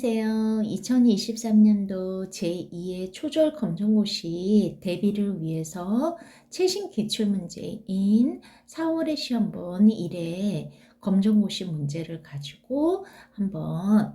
안녕하세요. 2023년도 제2의 초절 검정고시 대비를 위해서 최신 기출문제인 4월의 시험본 1회 검정고시 문제를 가지고 한번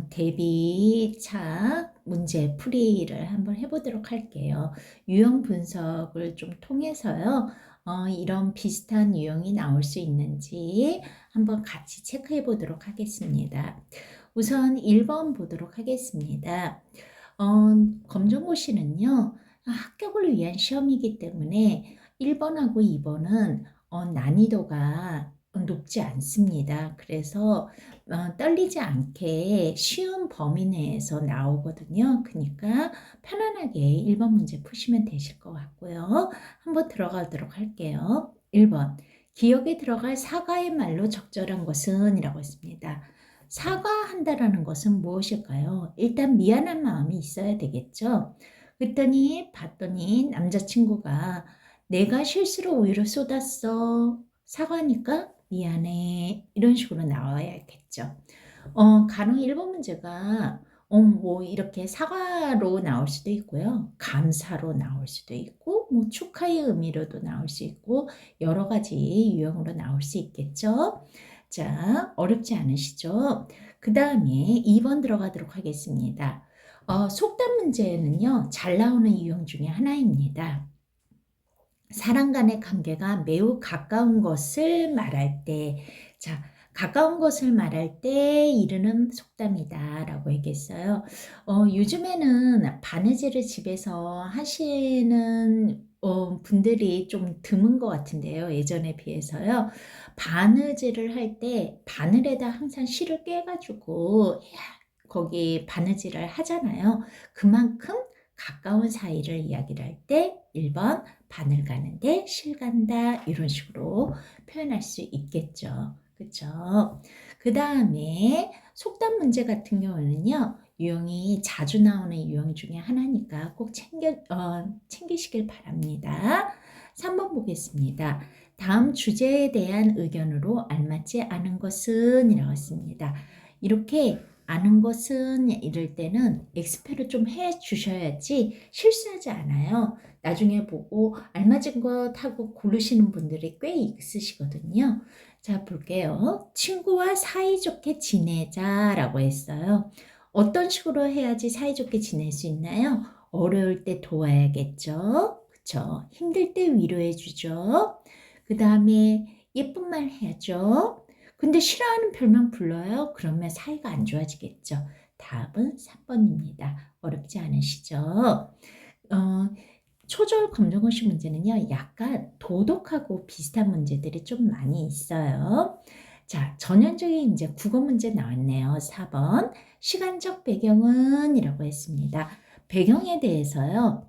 대비차 문제 풀이를 한번 해보도록 할게요. 유형 분석을 좀 통해서요. 이런 비슷한 유형이 나올 수 있는지 한번 같이 체크해 보도록 하겠습니다. 우선 1번 보도록 하겠습니다. 검정고시는요, 합격을 위한 시험이기 때문에 1번하고 2번은 난이도가 높지 않습니다. 그래서 떨리지 않게 쉬운 범위 내에서 나오거든요. 그러니까 편안하게 1번 문제 푸시면 되실 것 같고요. 한번 들어가도록 할게요. 1번, 기억에 들어갈 사과의 말로 적절한 것은? 이라고 했습니다. 사과한다라는 것은 무엇일까요? 일단 미안한 마음이 있어야 되겠죠. 그랬더니 봤더니 남자친구가 내가 실수로 우유를 쏟았어. 사과니까 미안해. 이런 식으로 나와야겠죠. 간혹 1번 문제가 뭐 이렇게 사과로 나올 수도 있고요. 감사로 나올 수도 있고 뭐 축하의 의미로도 나올 수 있고 여러 가지 유형으로 나올 수 있겠죠. 자, 어렵지 않으시죠? 그 다음에 2번 들어가도록 하겠습니다. 속담 문제는요, 잘 나오는 유형 중에 하나입니다. 사람 간의 관계가 매우 가까운 것을 말할 때, 자, 가까운 것을 말할 때 이르는 속담이다 라고 얘기했어요. 요즘에는 바느질을 집에서 하시는 분들이 좀 드문 것 같은데요. 예전에 비해서요. 바느질을 할 때 바늘에다 항상 실을 꿰가지고 거기 바느질을 하잖아요. 그만큼 가까운 사이를 이야기를 할 때 1번 바늘 가는데 실 간다 이런 식으로 표현할 수 있겠죠. 그렇죠? 그 다음에 속담 문제 같은 경우는요. 유형이 자주 나오는 유형 중에 하나니까 꼭 챙기시길 바랍니다. 3번 보겠습니다. 다음 주제에 대한 의견으로 알맞지 않은 것은? 이라고 했습니다. 이렇게 아는 것은 이럴 때는 엑스페를 좀 해 주셔야지 실수하지 않아요. 나중에 보고 알맞은 것 하고 고르시는 분들이 꽤 있으시거든요. 자, 볼게요. 친구와 사이좋게 지내자라고 했어요. 어떤 식으로 해야지 사이좋게 지낼 수 있나요? 어려울 때 도와야겠죠. 그쵸? 힘들 때 위로해 주죠. 그 다음에 예쁜 말 해야죠. 근데 싫어하는 별명 불러요? 그러면 사이가 안 좋아지겠죠. 답은 3번입니다. 어렵지 않으시죠? 초절 검정고시 문제는요, 약간 도덕하고 비슷한 문제들이 좀 많이 있어요. 자, 전형적인 이제 국어 문제 나왔네요. 4번. 시간적 배경은? 이라고 했습니다. 배경에 대해서요,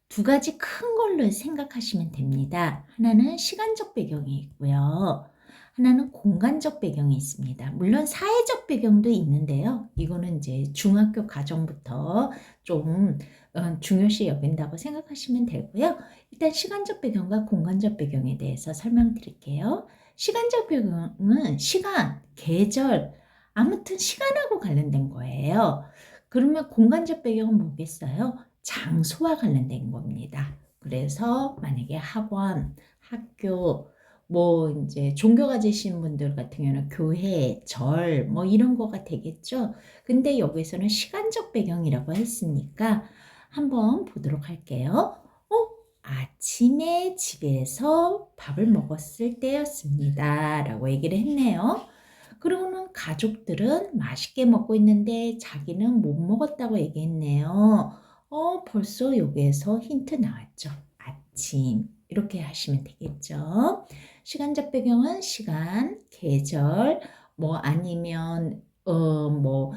두 가지 큰 걸로 생각하시면 됩니다. 하나는 시간적 배경이 있고요. 하나는 공간적 배경이 있습니다. 물론 사회적 배경도 있는데요. 이거는 이제 중학교 과정부터 좀 중요시 여긴다고 생각하시면 되고요. 일단 시간적 배경과 공간적 배경에 대해서 설명드릴게요. 시간적 배경은 시간, 계절, 아무튼 시간하고 관련된 거예요. 그러면 공간적 배경은 뭐겠어요? 장소와 관련된 겁니다. 그래서 만약에 학원, 학교, 뭐 이제 종교 가지신 분들 같은 경우는 교회, 절, 뭐 이런 거가 되겠죠. 근데 여기서는 시간적 배경이라고 했으니까 한번 보도록 할게요. 아침에 집에서 밥을 먹었을 때였습니다. 라고 얘기를 했네요. 그러고는 가족들은 맛있게 먹고 있는데 자기는 못 먹었다고 얘기했네요. 벌써 여기에서 힌트 나왔죠. 아침. 이렇게 하시면 되겠죠. 시간적 배경은 시간, 계절, 뭐 아니면 뭐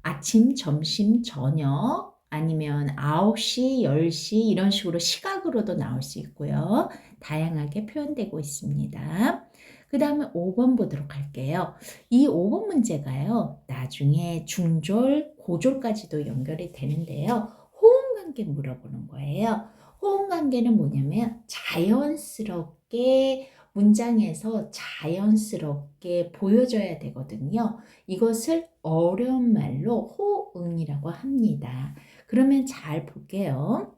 아침, 점심, 저녁 아니면 9시, 10시 이런 식으로 시각으로도 나올 수 있고요. 다양하게 표현되고 있습니다. 그 다음에 5번 보도록 할게요. 이 5번 문제가요. 나중에 중졸, 고졸까지도 연결이 되는데요. 호응관계 물어보는 거예요. 호응관계는 뭐냐면 자연스럽게 문장에서 자연스럽게 보여줘야 되거든요. 이것을 어려운 말로 호응이라고 합니다. 그러면 잘 볼게요.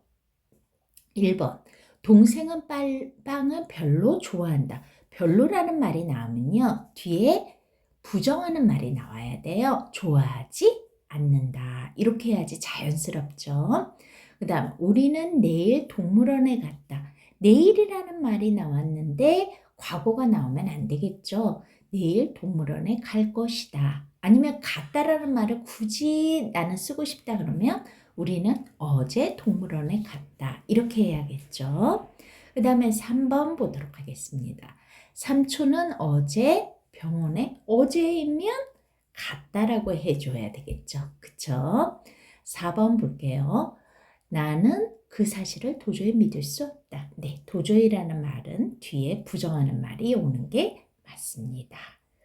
1번. 동생은 빵을 별로 좋아한다. 별로라는 말이 나오면요, 뒤에 부정하는 말이 나와야 돼요. 좋아하지 않는다. 이렇게 해야지 자연스럽죠. 그 다음, 우리는 내일 동물원에 갔다. 내일이라는 말이 나왔는데 과거가 나오면 안 되겠죠. 내일 동물원에 갈 것이다. 아니면 갔다라는 말을 굳이 나는 쓰고 싶다 그러면 우리는 어제 동물원에 갔다. 이렇게 해야겠죠. 그 다음에 3번 보도록 하겠습니다. 삼촌은 어제 병원에, 어제이면 갔다라고 해줘야 되겠죠. 그쵸? 4번 볼게요. 나는 그 사실을 도저히 믿을 수 없다. 네, 도저히라는 말은 뒤에 부정하는 말이 오는 게 맞습니다.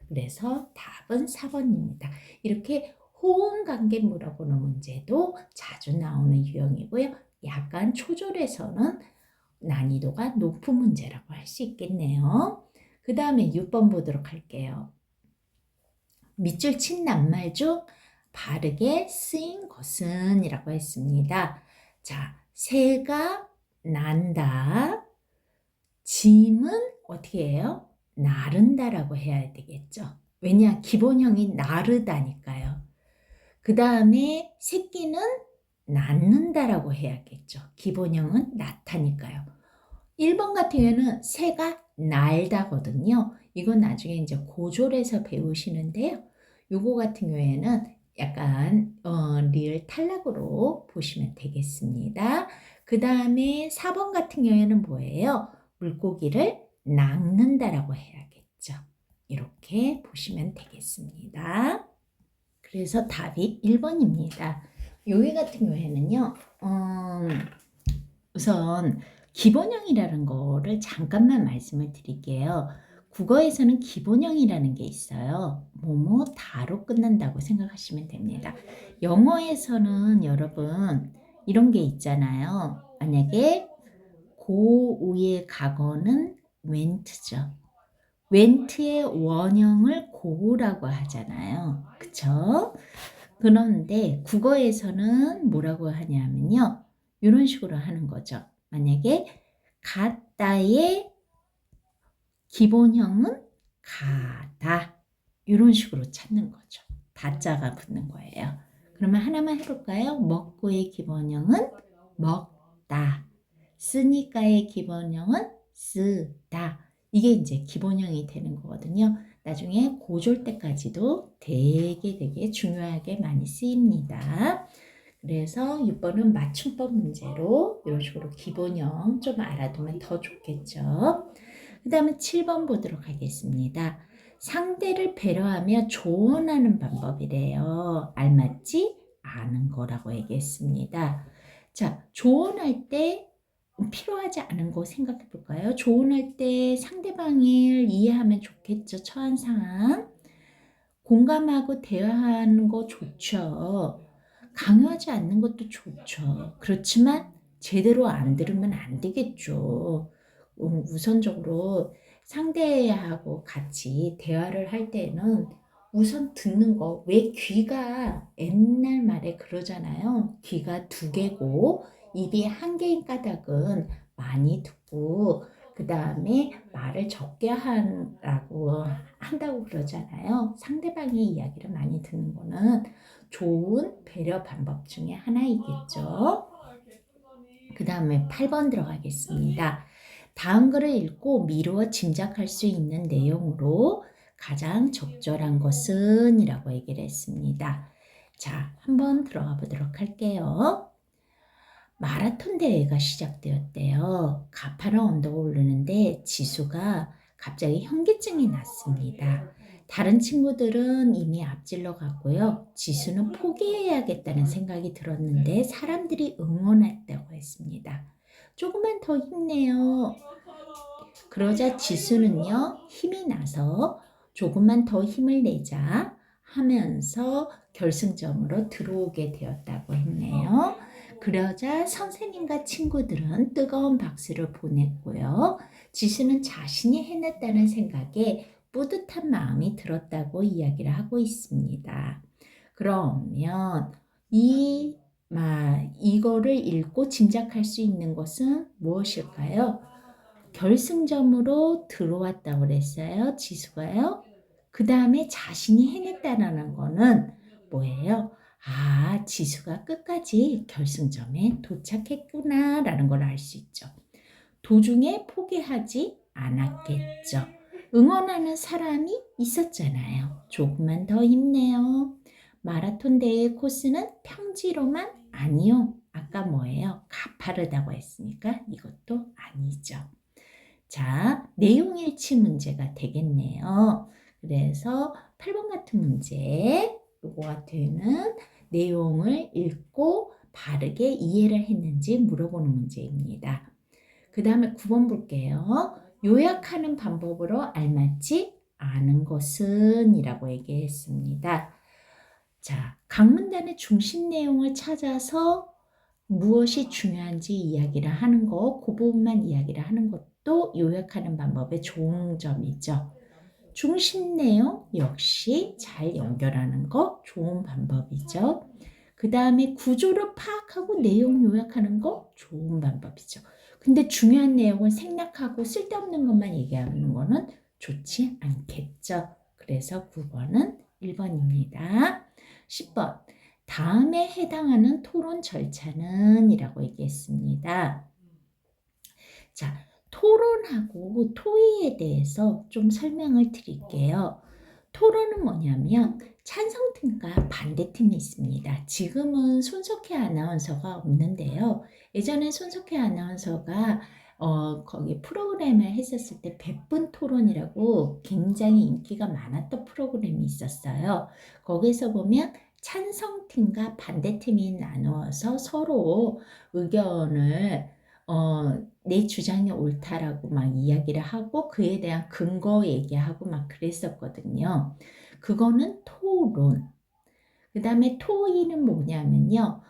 그래서 답은 4번입니다. 이렇게 호응 관계 물어보는 문제도 자주 나오는 유형이고요. 약간 초절에서는 난이도가 높은 문제라고 할 수 있겠네요. 그 다음에 6번 보도록 할게요. 밑줄 친 낱말 중 바르게 쓰인 것은 이라고 했습니다. 자, 새가 난다. 짐은 어떻게 해요? 나른다라고 해야 되겠죠. 왜냐? 기본형이 나르다니까요. 그 다음에 새끼는 낳는다라고 해야겠죠. 기본형은 낳다니까요. 1번 같은 경우에는 새가 날다거든요. 이건 나중에 이제 고졸에서 배우시는데요. 요거 같은 경우에는 약간 리을 탈락으로 보시면 되겠습니다. 그 다음에 4번 같은 경우에는 뭐예요? 물고기를 낚는다라고 해야겠죠. 이렇게 보시면 되겠습니다. 그래서 답이 1번입니다. 여기 같은 경우에는요, 우선 기본형이라는 거를 잠깐만 말씀을 드릴게요. 국어에서는 기본형이라는 게 있어요. 뭐뭐 다로 끝난다고 생각하시면 됩니다. 영어에서는 여러분 이런 게 있잖아요. 만약에 고우의 과거는 went죠. went의 원형을 go라고 하잖아요. 그쵸? 그런데 국어에서는 뭐라고 하냐면요. 이런 식으로 하는 거죠. 만약에 갔다의 기본형은 가다. 이런 식으로 찾는 거죠. 다자가 붙는 거예요. 그러면 하나만 해볼까요? 먹고의 기본형은 먹다. 쓰니까의 기본형은 쓰다. 이게 이제 기본형이 되는 거거든요. 나중에 고졸 때까지도 되게 중요하게 많이 쓰입니다. 그래서 6번은 맞춤법 문제로 이런 식으로 기본형 좀 알아두면 더 좋겠죠. 그 다음에 7번 보도록 하겠습니다. 상대를 배려하며 조언하는 방법이래요. 알맞지 않은 거라고 얘기했습니다. 자, 조언할 때 필요하지 않은 거 생각해 볼까요? 조언할 때 상대방을 이해하면 좋겠죠. 처한 상황. 공감하고 대화하는 거 좋죠. 강요하지 않는 것도 좋죠. 그렇지만 제대로 안 들으면 안 되겠죠. 우선적으로 상대하고 같이 대화를 할 때는 우선 듣는 거. 왜 귀가 옛날 말에 그러잖아요. 귀가 두 개고 입이 한 개인 까닭은 많이 듣고 그 다음에 말을 적게 한다고 그러잖아요. 상대방의 이야기를 많이 듣는 거는 좋은 배려 방법 중에 하나이겠죠. 그 다음에 8번 들어가겠습니다. 다음 글을 읽고 미루어 짐작할 수 있는 내용으로 가장 적절한 것은 이라고 얘기를 했습니다. 자, 한번 들어가 보도록 할게요. 마라톤 대회가 시작되었대요. 가파른 언덕을 오르는데 지수가 갑자기 현기증이 났습니다. 다른 친구들은 이미 앞질러 갔고요. 지수는 포기해야겠다는 생각이 들었는데 사람들이 응원했다고 했습니다. 조금만 더 힘내요. 그러자 지수는요, 힘이 나서 조금만 더 힘을 내자 하면서 결승점으로 들어오게 되었다고 했네요. 그러자 선생님과 친구들은 뜨거운 박수를 보냈고요. 지수는 자신이 해냈다는 생각에 뿌듯한 마음이 들었다고 이야기를 하고 있습니다. 그러면 이거를 읽고 짐작할 수 있는 것은 무엇일까요? 결승점으로 들어왔다고 그랬어요. 지수가요. 그 다음에 자신이 해냈다는 거는 뭐예요? 아, 지수가 끝까지 결승점에 도착했구나 라는 걸 알 수 있죠. 도중에 포기하지 않았겠죠. 응원하는 사람이 있었잖아요. 조금만 더 힘내요. 마라톤 대회 코스는 평지로만 아니요. 아까 뭐예요? 가파르다고 했으니까 이것도 아니죠. 자, 내용 일치 문제가 되겠네요. 그래서 8번 같은 문제, 요거 같은 내용을 읽고 바르게 이해를 했는지 물어보는 문제입니다. 그 다음에 9번 볼게요. 요약하는 방법으로 알맞지 않은 것은 이라고 얘기했습니다. 자, 강문단의 중심 내용을 찾아서 무엇이 중요한지 이야기를 하는 거, 그 부분만 이야기를 하는 것도 요약하는 방법의 좋은 점이죠. 중심 내용 역시 잘 연결하는 거 좋은 방법이죠. 그 다음에 구조를 파악하고 내용 요약하는 거 좋은 방법이죠. 근데 중요한 내용을 생략하고 쓸데없는 것만 얘기하는 거는 좋지 않겠죠. 그래서 9번은 1번입니다. 10번. 다음에 해당하는 토론 절차는 이라고 얘기했습니다. 자, 토론하고 토의에 대해서 좀 설명을 드릴게요. 토론은 뭐냐면 찬성팀과 반대팀이 있습니다. 지금은 손석희 아나운서가 없는데요. 예전에 손석희 아나운서가 거기 프로그램을 했었을 때 100분 토론이라고 굉장히 인기가 많았던 프로그램이 있었어요. 거기서 보면 찬성팀과 반대팀이 나누어서 서로 의견을 내 주장이 옳다라고 막 이야기를 하고 그에 대한 근거 얘기하고 막 그랬었거든요. 그거는 토론. 그 다음에 토의는 뭐냐면요.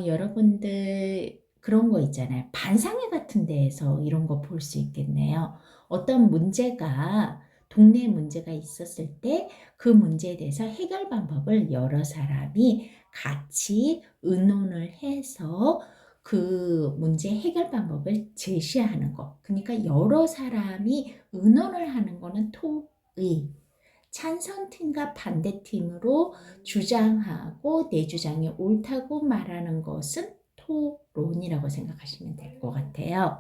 여러분들 그런 거 있잖아요. 반상회 같은 데에서 이런 거 볼 수 있겠네요. 어떤 문제가 동네 문제가 있었을 때 그 문제에 대해서 해결 방법을 여러 사람이 같이 의논을 해서 그 문제 해결 방법을 제시하는 거. 그러니까 여러 사람이 의논을 하는 거는 토의. 찬성팀과 반대팀으로 주장하고 내 주장이 옳다고 말하는 것은 토론이라고 생각하시면 될 것 같아요.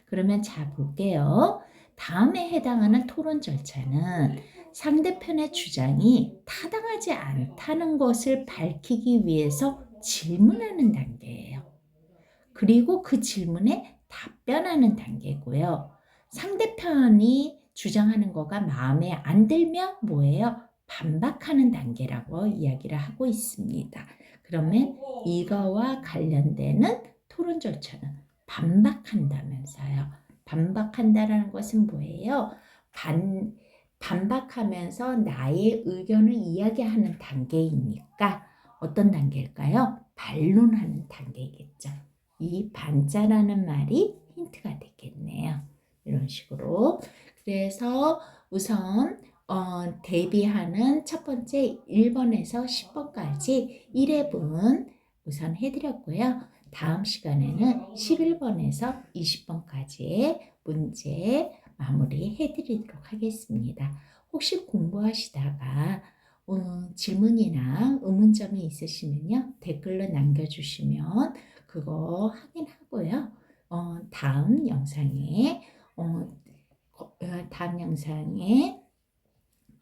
그러면 자 볼게요. 다음에 해당하는 토론 절차는 상대편의 주장이 타당하지 않다는 것을 밝히기 위해서 질문하는 단계예요. 그리고 그 질문에 답변하는 단계고요. 상대편이 주장하는 거가 마음에 안 들면 뭐예요? 반박하는 단계라고 이야기를 하고 있습니다. 그러면 이거와 관련되는 토론 절차는 반박한다면서요. 반박한다라는 것은 뭐예요? 반박하면서 나의 의견을 이야기하는 단계이니까 어떤 단계일까요? 반론하는 단계겠죠. 이 반자라는 말이 힌트가 되겠네요. 이런 식으로. 그래서 우선 대비하는 첫 번째 1번에서 10번까지 1회분 우선 해드렸고요. 다음 시간에는 11번에서 20번까지의 문제 마무리 해드리도록 하겠습니다. 혹시 공부하시다가 질문이나 의문점이 있으시면요. 댓글로 남겨주시면 그거 확인하고요. 다음 영상에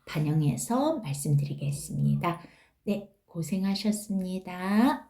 반영해서 말씀드리겠습니다. 네, 고생하셨습니다.